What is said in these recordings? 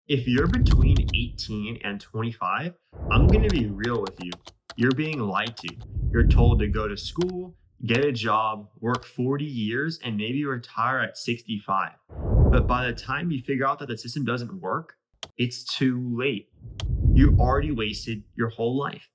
If you're between 18 and 25, I'm going to be real with you. You're being lied to. You're told to go to school, get a job, work 40 years, and maybe retire at 65. But by the time you figure out that the system doesn't work, it's too late. You already wasted your whole life.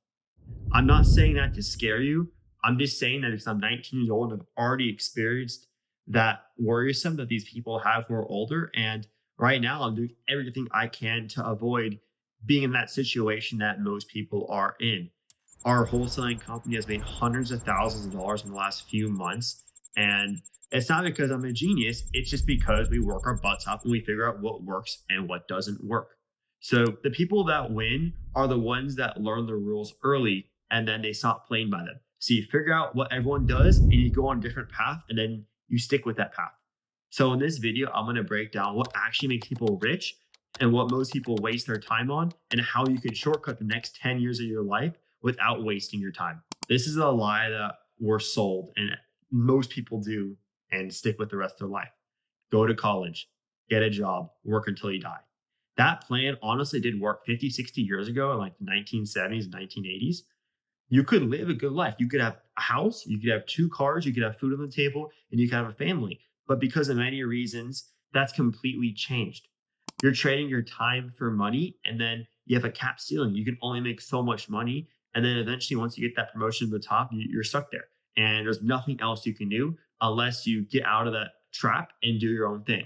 I'm not saying that to scare you. I'm just saying that because I'm 19 years old and I've already experienced that worrisome that these people have who are older. And right now, I'm doing everything I can to avoid being in that situation that most people are in. Our wholesaling company has made hundreds of thousands of dollars in the last few months. And it's not because I'm a genius, it's just because we work our butts off and we figure out what works and what doesn't work. So the people that win are the ones that learn the rules early and then they stop playing by them. So you figure out what everyone does and you go on a different path and then you stick with that path. So in this video, I'm going to break down what actually makes people rich and what most people waste their time on and how you can shortcut the next 10 years of your life without wasting your time. This is a lie that we're sold and most people do and stick with the rest of their life. Go to college, get a job, work until you die. That plan honestly did work 50, 60 years ago in like the 1970s and 1980s. You could live a good life. You could have a house, you could have two cars, you could have food on the table, and you could have a family. But because of many reasons, that's completely changed. You're trading your time for money, and then you have a cap ceiling. You can only make so much money. And then eventually, once you get that promotion to the top, you're stuck there. And there's nothing else you can do unless you get out of that trap and do your own thing.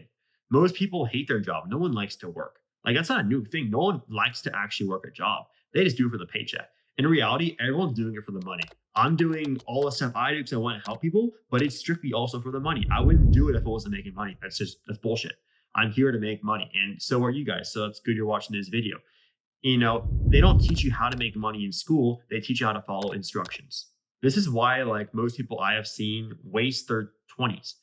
Most people hate their job. No one likes to work. Like, that's not a new thing. No one likes to actually work a job. They just do it for the paycheck. In reality, everyone's doing it for the money. I'm doing all the stuff I do because I want to help people, but it's strictly also for the money. I wouldn't do it if I wasn't making money. That's bullshit. I'm here to make money, and so are you guys. So it's good you're watching this video. They don't teach you how to make money in school. They teach you how to follow instructions. This is why, like, most people I have seen waste their 20s.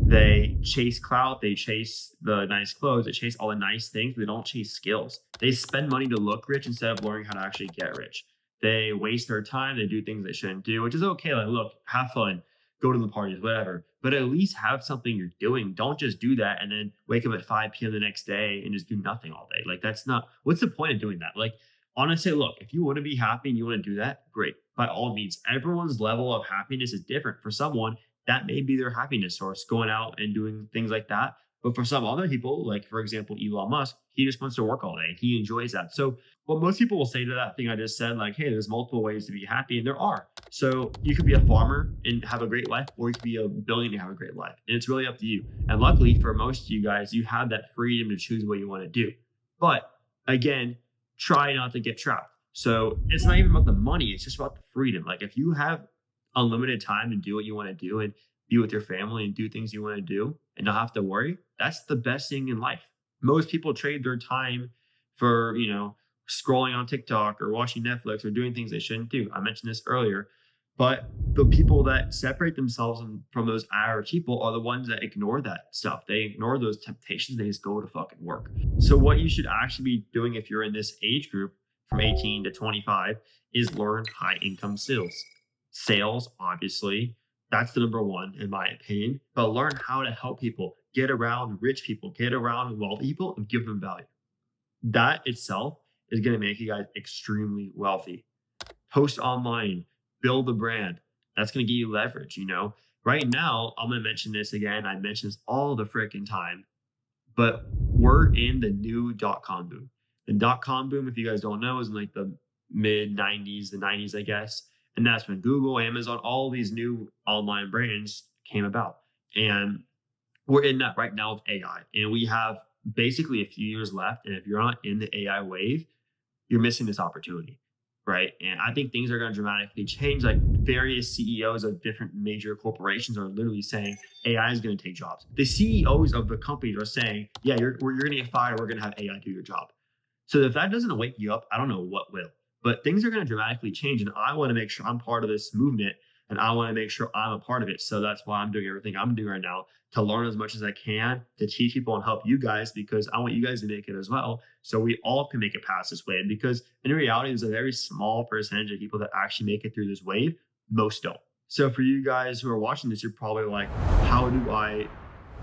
They chase clout, they chase the nice clothes, they chase all the nice things, but they don't chase skills. They spend money to look rich instead of learning how to actually get rich. They waste their time. They do things they shouldn't do, which is okay. Like, look, have fun, go to the parties, whatever. But at least have something you're doing. Don't just do that and then wake up at 5 p.m. the next day and just do nothing all day. Like, that's not, what's the point of doing that? Like, honestly, look, if you want to be happy and you want to do that, great. By all means, everyone's level of happiness is different. For someone, that may be their happiness source, going out and doing things like that. But for some other people, like for example, Elon Musk, he just wants to work all day and he enjoys that. So what most people will say to that thing I just said, like, hey, there's multiple ways to be happy, and there are. So you could be a farmer and have a great life, or you could be a billionaire and have a great life. And it's really up to you. And luckily for most of you guys, you have that freedom to choose what you want to do. But again, try not to get trapped. So it's not even about the money, it's just about the freedom. Like, if you have unlimited time to do what you want to do and be with your family and do things you want to do and not have to worry, that's the best thing in life. Most people trade their time for, scrolling on TikTok or watching Netflix or doing things they shouldn't do. I mentioned this earlier, but the people that separate themselves from those average people are the ones that ignore that stuff. They ignore those temptations. They just go to fucking work. So what you should actually be doing if you're in this age group from 18 to 25 is learn high income skills. Sales, obviously, that's the number one in my opinion, but learn how to help people, get around rich people, get around wealthy people and give them value. That itself is going to make you guys extremely wealthy. Post online, build a brand. That's going to give you leverage, Right now, I'm going to mention this again. I mention this all the freaking time, but we're in the new dot-com boom. The dot-com boom, if you guys don't know, is in like the mid 90s, the 90s, I guess. And that's when Google, Amazon, all these new online brands came about. And we're in that right now with AI. And we have basically a few years left. And if you're not in the AI wave, you're missing this opportunity, right? And I think things are going to dramatically change. Like, various CEOs of different major corporations are literally saying AI is going to take jobs. The CEOs of the companies are saying, yeah, you're going to get fired. We're going to have AI do your job. So if that doesn't wake you up, I don't know what will. But things are going to dramatically change. And I want to make sure I'm part of this movement. And I want to make sure I'm a part of it. So that's why I'm doing everything I'm doing right now, to learn as much as I can, to teach people and help you guys, because I want you guys to make it as well. So we all can make it past this wave, because in reality, there's a very small percentage of people that actually make it through this wave. Most don't. So for you guys who are watching this, you're probably like, how do I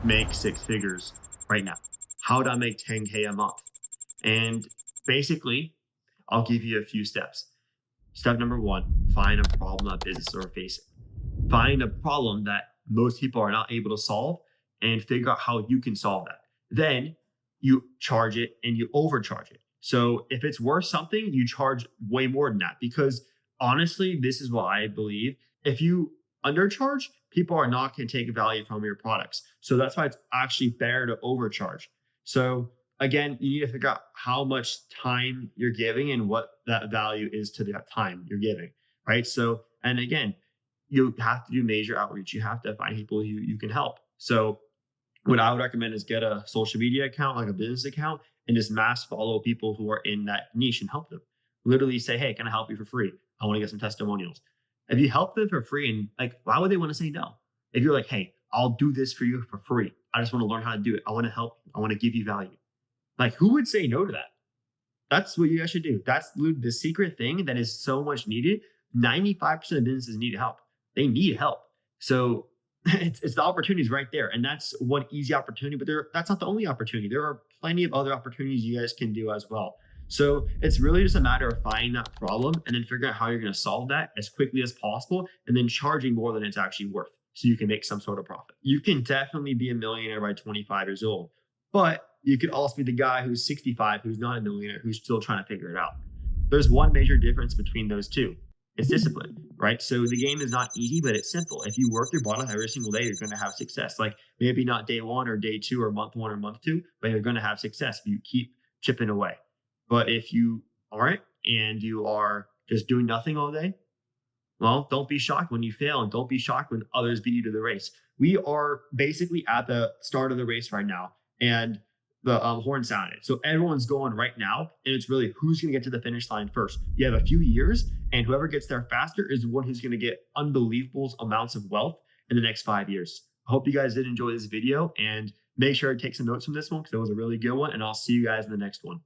make 6 figures right now? How do I make 10K a month? And basically, I'll give you a few steps. Step number one, find a problem that businesses are facing. Find a problem that most people are not able to solve and figure out how you can solve that. Then you charge it and you overcharge it. So if it's worth something, you charge way more than that because honestly, this is what I believe. If you undercharge, people are not going to take value from your products. So that's why it's actually better to overcharge. So again, you need to figure out how much time you're giving and what that value is to that time you're giving, right? So, and again, you have to do major outreach. You have to find people you can help. So what I would recommend is get a social media account, like a business account, and just mass follow people who are in that niche and help them. Literally say, hey, can I help you for free? I want to get some testimonials. If you help them for free, and like, why would they want to say no? If you're like, hey, I'll do this for you for free. I just want to learn how to do it. I want to help you. I want to give you value. Like, who would say no to that? That's what you guys should do. That's the secret thing that is so much needed. 95% of businesses need help. They need help. So it's the opportunities right there. And that's one easy opportunity, but that's not the only opportunity. There are plenty of other opportunities you guys can do as well. So it's really just a matter of finding that problem and then figuring out how you're going to solve that as quickly as possible and then charging more than it's actually worth so you can make some sort of profit. You can definitely be a millionaire by 25 years old, but you could also be the guy who's 65, who's not a millionaire, who's still trying to figure it out. There's one major difference between those two. It's discipline, right? So the game is not easy, but it's simple. If you work your butt off every single day, you're going to have success. Like maybe not day one or day two or month one or month two, but you're going to have success if you keep chipping away. But if you aren't and you are just doing nothing all day, well, don't be shocked when you fail and don't be shocked when others beat you to the race. We are basically at the start of the race right now and the horn sounded. So everyone's going right now. And it's really who's going to get to the finish line first. You have a few years and whoever gets there faster is the one who's going to get unbelievable amounts of wealth in the next 5 years. I hope you guys did enjoy this video and make sure to take some notes from this one because it was a really good one. And I'll see you guys in the next one.